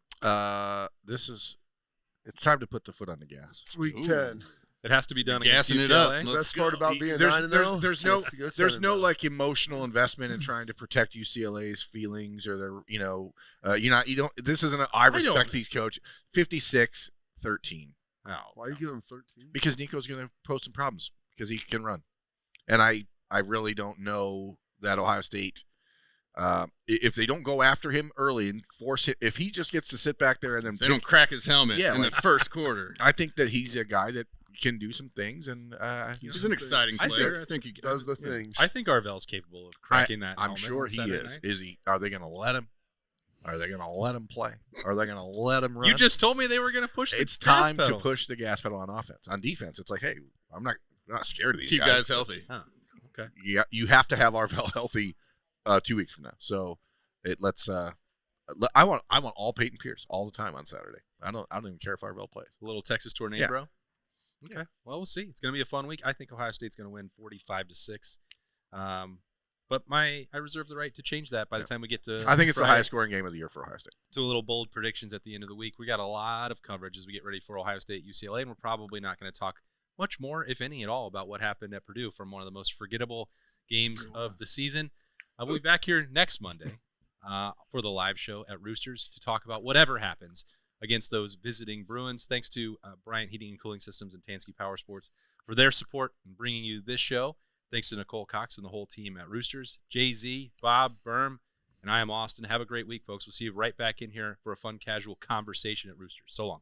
It's time to put the foot on the gas. It's week Ooh. 10. It has to be done against Gassing it UCLA. up. The Let's best part go. about being There's 9-0. there's is to go there's 10-0. no like emotional investment in trying to protect UCLA's feelings or their you don't. This isn't. I respect these coach. 56-13 Oh, Why you give him 13? because Nico's going to pose some problems because he can run, and I really don't know that Ohio State. If they don't go after him early and force it, if he just gets to sit back there and then They don't crack his helmet Yeah, in like- the first quarter. I think that he's a guy that can do some things, and He's an exciting I player. I think he Does the things. I think Arvell's capable of cracking that. I'm helmet sure on he Saturday is. night. Is he? Are they going to let him? Are they going to let him play? Are they going to let him run? You just told me they were going to push the It's gas time pedal. to push the gas pedal on offense. On defense, it's like, hey, I'm not scared of these keep guys healthy. Okay. You have to have Arvell healthy 2 weeks from now. So let's. I want all Peyton Pierce all the time on Saturday. I don't even care if Arvell plays. A little Texas tornado, Yeah. bro. Okay. Well, we'll see. It's going to be a fun week. I think Ohio State's going to win 45-6. But I reserve the right to change that by the time we get to. I think it's the Friday. highest scoring game of the year for Ohio State. To a little bold predictions at the end of the week. We got a lot of coverage as we get ready for Ohio State, UCLA, and we're probably not going to talk much more, if any at all, about what happened at Purdue from one of the most forgettable games of the season. We'll be back here next Monday for the live show at Roosters to talk about whatever happens against those visiting Bruins. Thanks to Bryant Heating and Cooling Systems and Tansky Power Sports for their support in bringing you this show. Thanks to Nicole Cox and the whole team at Roosters. Jay-Z, Bob, Berm, and I am Austin. Have a great week, folks. We'll see you right back in here for a fun, casual conversation at Roosters. So long.